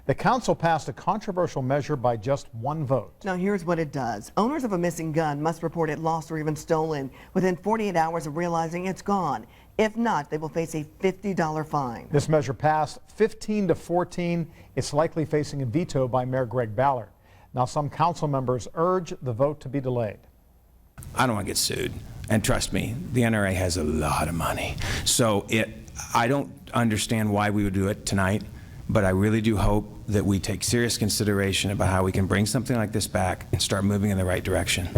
The council passed a controversial measure by just one vote. Now here's what it does. Owners of a missing gun must report it lost or even stolen within 48 hours of realizing it's gone. If not, they will face a $50 fine. This measure passed 15-14. It's likely facing a veto by Mayor Greg Ballard. Now some council members urge the vote to be delayed. I don't want to get sued. And trust me, the NRA has a lot of money. So I don't understand why we would do it tonight, but I really do hope that we take serious consideration about how we can bring something like this back and start moving in the right direction.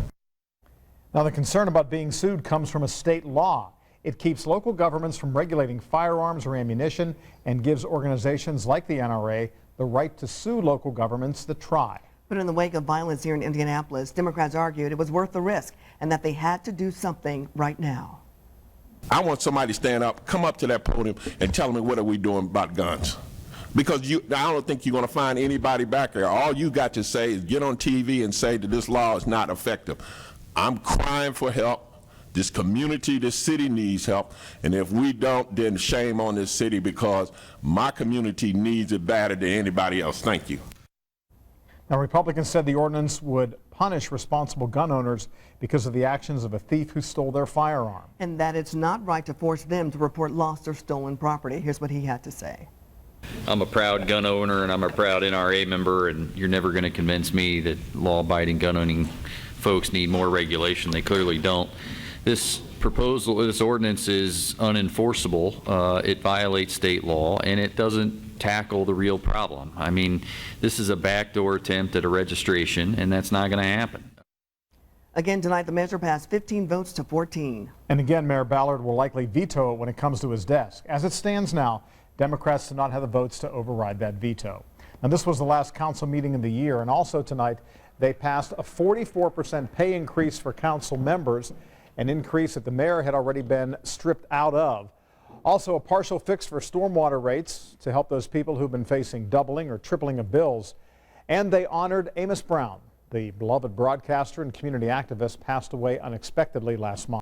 Now the concern about being sued comes from a state law. It keeps local governments from regulating firearms or ammunition and gives organizations like the NRA the right to sue local governments that try. But in the wake of violence here in Indianapolis, Democrats argued it was worth the risk and that they had to do something right now. I want somebody to stand up, come up to that podium and tell me what are we doing about guns. Because I don't think you're going to find anybody back there. All you got to say is get on TV and say that this law is not effective. I'm crying for help. This community, this city needs help. And if we don't, then shame on this city, because my community needs it better than anybody else. Thank you. Now, Republicans said the ordinance would punish responsible gun owners because of the actions of a thief who stole their firearm. And that it's not right to force them to report lost or stolen property. Here's what he had to say. I'm a proud gun owner and I'm a proud NRA member, and you're never going to convince me that law-abiding gun owning folks need more regulation. They clearly don't. This proposal, this ordinance is unenforceable. It violates state law and it doesn't tackle the real problem. I mean, this is a backdoor attempt at a registration, and that's not going to happen. Again tonight, the measure passed 15 votes to 14. And again, Mayor Ballard will likely veto it when it comes to his desk. As it stands now, Democrats do not have the votes to override that veto. Now, this was the last council meeting of the year, and also tonight they passed a 44% pay increase for council members, an increase that the mayor had already been stripped out of. Also, a partial fix for stormwater rates to help those people who've been facing doubling or tripling of bills. And they honored Amos Brown, the beloved broadcaster and community activist, passed away unexpectedly last month.